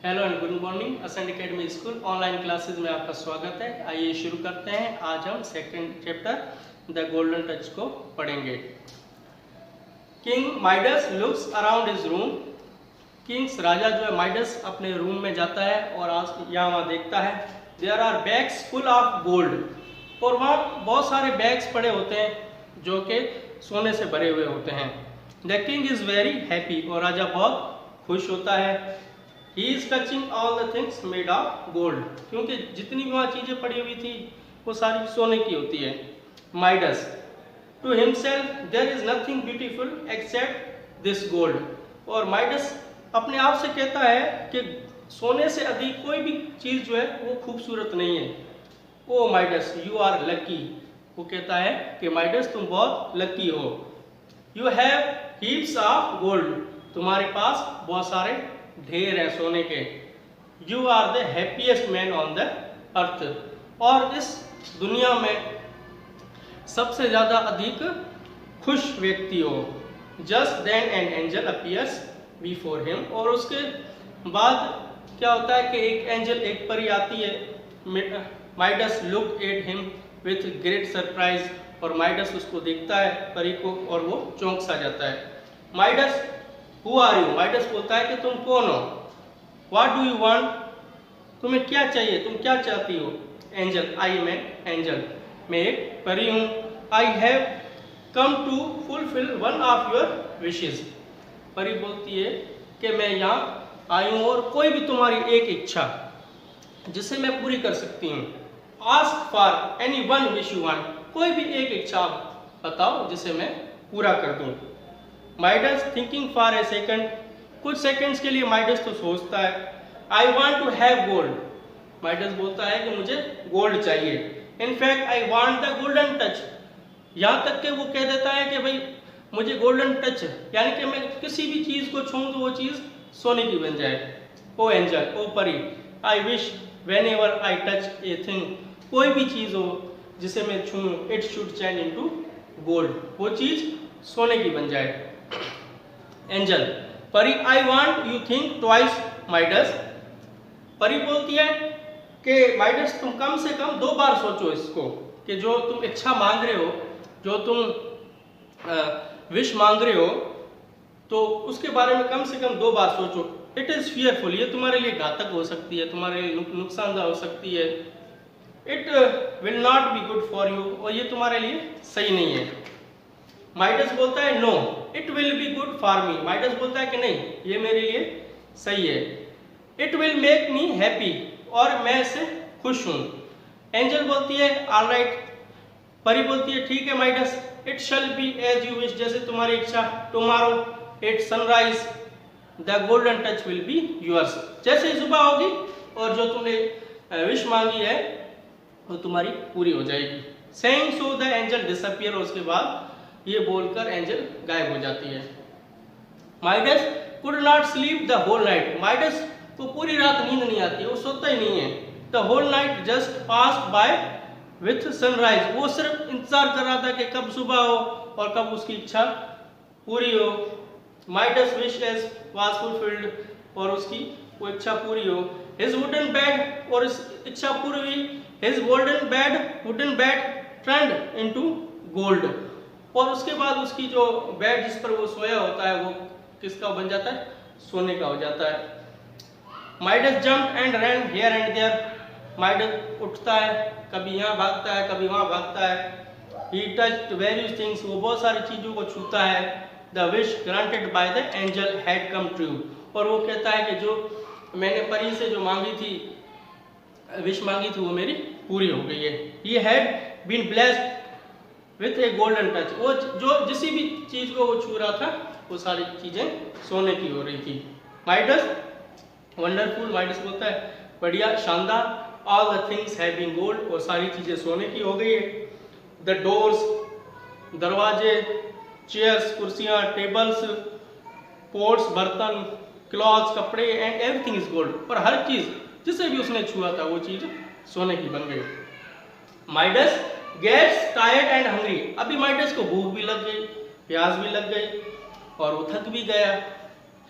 Hello and good morning. Ascent Academy school online classes में आपका स्वागत है। आइए शुरू करते हैं। आज हम second chapter the golden touch को पढ़ेंगे। King Midas looks around his room. King's राजा जो है माइडस अपने रूम में जाता है और आज यहाँ वहाँ देखता है। There are bags full of gold, और वहाँ बहुत सारे बैग्स पड़े होते हैं जो कि सोने से भरे हुए होते हैं। The king is very happy, और राजा बहुत खुश होता है। He is touching all the things made of gold, क्योंकि जितनी भी वहाँ चीजें पड़ी हुई थी वो सारी सोने की होती है। Midas to himself there is nothing beautiful except this gold, और Midas अपने आप से कहता है कि सोने से अधिक कोई भी चीज जो है वो खूबसूरत नहीं है। ओ Midas you are lucky, वो कहता है कि Midas तुम बहुत लकी हो। You have heaps of gold, तुम्हारे पास बहुत सारे ढेर है सोने के। You are the happiest man on the earth, और इस दुनिया में सबसे ज्यादा अधिक खुश व्यक्ति हो। Just then an angel appears before him, और उसके बाद क्या होता है कि एक एंजल, एक परी आती है। Midas look at him with great surprise, और माइडस उसको देखता है परी को, और वो चौंक सा जाता है। Midas Who are you? Midas बोलता है कि तुम कौन हो। What do you want? तुम्हें क्या चाहिए, तुम क्या चाहती हो। Angel, I am an angel, मैं एक परी हूँ। I have come to fulfill one of your wishes, परी बोलती है कि मैं यहाँ आई हूँ और कोई भी तुम्हारी एक इच्छा जिसे मैं पूरी कर सकती हूँ। Ask for any one wish you want, कोई भी एक इच्छा बताओ जिसे मैं पूरा कर दूँ। Midas thinking for a second, कुछ सेकंड्स के लिए माइडस तो सोचता है। I want to have gold, Midas बोलता है कि मुझे गोल्ड चाहिए। In fact I want the golden touch, यहाँ तक कि वो कह देता है कि भाई मुझे गोल्डन टच, यानी कि मैं किसी भी चीज को छूऊं तो वो चीज सोने की बन जाए। ओ एंजल, ओ परी, I wish whenever I touch a thing, कोई भी चीज हो जिसे मैं छूऊं, it should change into gold, वो चीज सोने की बन जाए। एंजल, परी, I want you think twice Midas, परी बोलती है कि माइडस तुम कम से कम 2 बार सोचो इसको, कि जो तुम इच्छा मांग रहे हो, जो तुम विश मांग रहे हो, तो उसके बारे में कम से कम 2 बार सोचो। इट इज फियरफुल, ये तुम्हारे लिए घातक हो सकती है, तुम्हारे लिए नुकसानदायक हो सकती है। It will not be good for you, और ये तुम्हारे लिए सही नहीं है। माइडस बोलता है no it will be good for me, Midas बोलता है कि नहीं ये मेरे लिए सही है। It will make me happy, और मैं इससे खुश हूं। एंजल बोलती है ऑल राइट, परी बोलती है ठीक है Midas, it shall be as you wish, जैसे तुम्हारी इच्छा। Tomorrow at sunrise the golden touch will be yours, जैसे ही सुबह होगी और जो तुमने विश मांगी है वो तुम्हारी पूरी हो जाएगी। Saying so the angel disappear, और उसके बाद ये बोलकर एंजल गायब हो जाती है। Midas could not sleep the whole night, Midas को पूरी रात नींद नहीं आती, वो सोता ही नहीं है। The whole night just passed by with sunrise, वो सिर्फ इंतजार कर रहा था कि कब सुबह हो और कब उसकी इच्छा पूरी हो। Midas wish as was fulfilled, और उसकी वो इच्छा पूरी हो। हिज वुडन बेड, और इस इच्छा पूरी हुई। His golden bed, wooden bed turned into gold, और उसके बाद उसकी जो बेड जिस पर वो सोया होता है वो किसका बन जाता है, सोने का हो जाता है। Midas jump and run here and there, Midas उठता है, कभी यहाँ भागता है कभी वहाँ भागता है। ही टच्ड वेरियस थिंग्स, वो बहुत सारी चीजों को छूता है। The wish granted by the angel had come true, और वो कहता है कि जो मैंने परी से जो मांगी थी, विश मांगी थी, वो मेरी पूरी हो गई है। He had been blessed with a golden touch, वो जो जिसी भी चीज को वो छू रहा था वो सारी चीजें सोने की हो रही थी। माइडस वंडरफुल, माइडस बोलता है बढ़िया, शानदार। All the things have been gold, और सारी चीजें सोने की हो गई है। द डोर्स, दरवाजे, चेयर्स, कुर्सियां, टेबल्स, पोट्स, बर्तन, क्लॉथ्स, कपड़े, एंड एवरीथिंग इज गोल्ड, और हर चीज जिसे भी उसने छुआ था वो चीज सोने की बन गई। Midas gets tired and hungry, अभी माइडस को भूख भी लग गई, प्यास भी लग गई, और वो थक भी गया।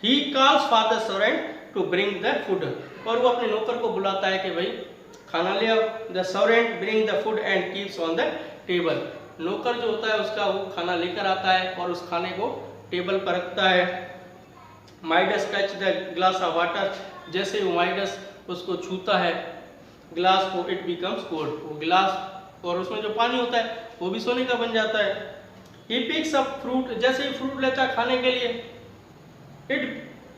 He calls for the servant to bring the food, और वो अपने नौकर को बुलाता है कि भाई खाना ले आओ। The servant bring the food and keeps on the table, नौकर जो होता है उसका वो खाना लेकर आता है और उस खाने को टेबल पर रखता है। Midas touch the glass of water, जैसे वो माइडस उसको छूता है ग्लास को, इट बिकम्स कोल्ड, वो गिलास और उसमें जो पानी होता है वो भी सोने का बन जाता है। ही पिक्स अप फ्रूट, जैसे ही फ्रूट लेता है खाने के लिए, इट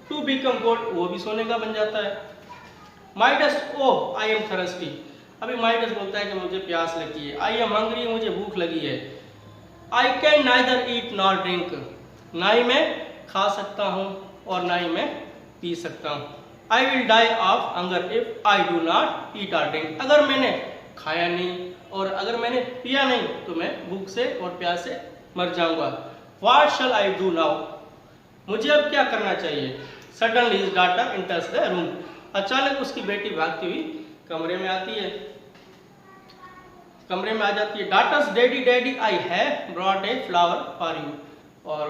टू बिकम गोल्ड, वो भी सोने का बन जाता है। Midas oh I am thirsty, अभी माइडस बोलता है कि मुझे प्यास लगी है। आई एम हंग्री, मुझे भूख लगी है। I can neither eat nor drink, ना ही मैं खा सकता हूँ और ना ही मैं पी सकता हूँ। I will die of hunger if I do not eat और ड्रिंक, अगर मैंने खाया नहीं और अगर मैंने पिया नहीं तो मैं भूख से और प्यास से मर जाऊंगा। What shell I do now, मुझे अब क्या करना चाहिए। Suddenly his daughter enters the room, अचानक उसकी बेटी भागती हुई कमरे में आती है, कमरे में आ जाती है। Daughters daddy daddy I have brought a flower for you, और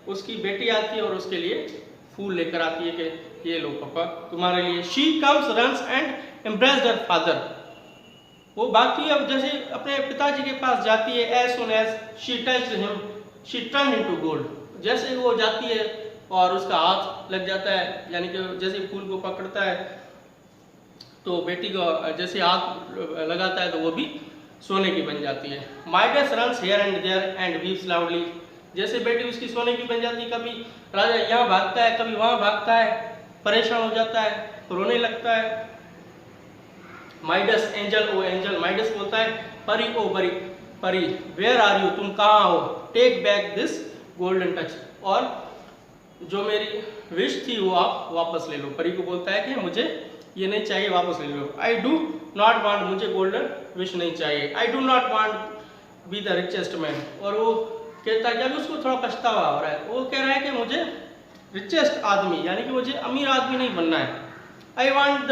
उसकी बेटी आती है और उसके लिए फूल लेकर आती है कि ये लो पापा तुम्हारे लिए। She comes runs and embraced her father, वो भागती है, अब जैसे अपने पिताजी के पास जाती है। As soon as she touched him she turned into gold, जैसे वो जाती है और उसका हाथ लग जाता है, यानी कि जैसे फूल को पकड़ता है तो बेटी को जैसे हाथ लगाता है तो वो भी सोने की बन जाती है। Midas runs here and there and weeps loudly, जैसे बेटी उसकी सोने की बन जाती है, कभी राजा यहाँ भागता है कभी वहाँ भागता है, परेशान हो जाता है, रोने लगता है। माइडस एंजल ओ एंजल, माइडस बोलता है परी ओ परी परी, वेयर आर यू, तुम कहाँ हो। Take back this golden touch, और जो मेरी विश थी वो आप वापस ले लो। परी को बोलता है कि मुझे ये नहीं चाहिए, वापस ले लो। आई डू नॉट वांट, मुझे गोल्डन विश नहीं चाहिए। आई do not want be the richest man, और वो कहता है कि अभी उसको थोड़ा पछतावा हो रहा है, वो कह रहा है कि मुझे रिचेस्ट आदमी यानी कि मुझे अमीर आदमी नहीं बनना है। I want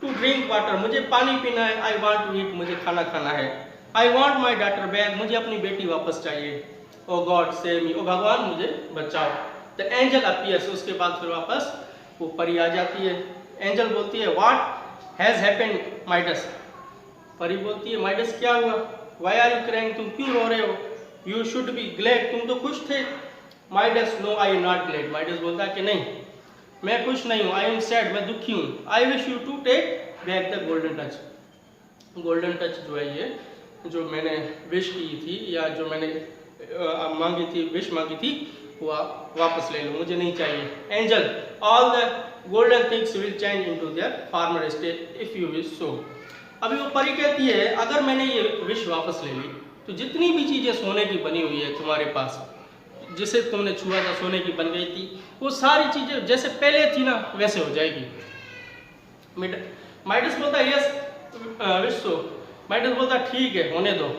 to drink water, मुझे पानी पीना है। आई वांट टू ईट, मुझे खाना खाना है। I want my daughter back, मुझे अपनी बेटी वापस चाहिए। ओ गॉड सेव मी, ओ भगवान मुझे बचाओ। द एंजल अपीयर्स, उसके बाद फिर वापस वो परी आ जाती है। एंजल बोलती है व्हाट हैज हैपेंड माइडस, परी बोलती है माइडस क्या हुआ। व्हाई आर यू क्राइंग, तुम क्यों रो रहे हो। यू शुड बी ग्लैड, तुम तो खुश थे। Midas no I am not glad, Midas बोलता है कि नहीं मैं खुश नहीं हूँ। आई एम सैड, मैं दुखी हूँ। I wish you to take back the golden touch, golden touch जो है ये जो मैंने विश की थी या जो मैंने मांगी थी, विश मांगी थी, वो आप वापस ले लो, मुझे नहीं चाहिए। Angel all the golden things will change into their farmer state if you wish so. अभी वो परी कहती है अगर मैंने ये विश वापस ले ली तो जितनी भी चीजें सोने की बनी हुई है तुम्हारे पास, जिसे तुमने छुआ था सोने की बन गई थी, वो सारी चीजें जैसे पहले थी ना वैसे हो जाएगी। माइडस बोलता है यस विश सो, माइडस बोलता है ठीक है होने दो।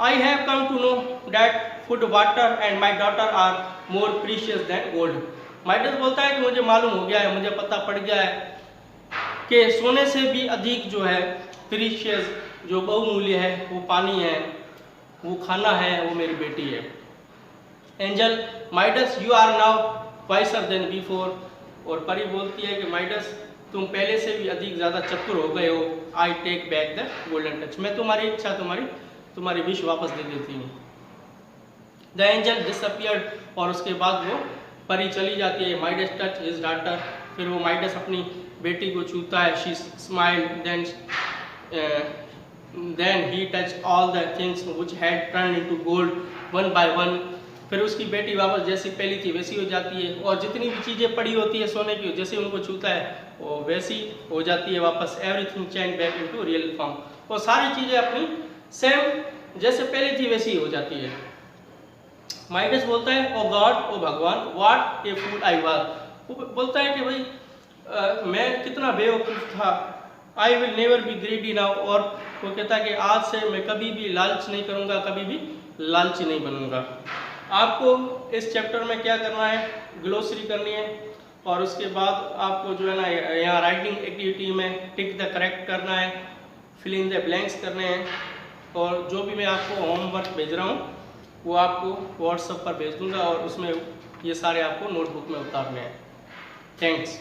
I have come to know that food water and my daughter are more precious than gold. Midas बोलता है कि मुझे मालूम हो गया है, मुझे पता पड़ गया है कि सोने से भी अधिक जो है प्रीशियस, जो बहुमूल्य है, वो पानी है, वो खाना है, वो मेरी बेटी है। Angel Midas you are now wiser than before, और परी बोलती है कि माइडस तुम पहले से भी अधिक ज़्यादा चतुर हो गए हो। I take back the golden touch, मैं तुम्हारी इच्छा तुम्हारी विश वापस दे देती हूँ। द एंजल डिसअपियर्ड, और उसके बाद वो परी चली जाती है। माइडस टच हिज डॉटर, फिर वो माइडस अपनी बेटी को छूता है। She smiled then he touch all the things which had turned into gold one by one. फिर उसकी बेटी वापस जैसी पहली थी वैसी हो जाती है, और जितनी भी चीज़ें पड़ी होती है सोने की जैसे उनको छूता है वो वैसी हो जाती है वापस। Everything change back into real form, और सारी चीज़ें अपनी सेम जैसे पहली थी वैसी हो जाती है। माइडस बोलता है ओ गॉड, ओ भगवान, what A fool I was. वो बोलता है कि भाई मैं कितना बेवकूफ़ था। I will never be greedy now, और वो कहता है कि आज से मैं कभी भी लालच नहीं करूँगा, कभी भी लालची नहीं बनूंगा। आपको इस चैप्टर में क्या करना है, ग्लोसरी करनी है, और उसके बाद आपको जो है ना यहाँ राइटिंग एक्टिविटी में टिक द करेक्ट करना है, फिल इन द ब्लैंक्स करने हैं, और जो भी मैं आपको होमवर्क भेज रहा हूँ वो आपको व्हाट्सएप पर भेज दूंगा, और उसमें ये सारे आपको नोटबुक में उतारने हैं। थैंक्स।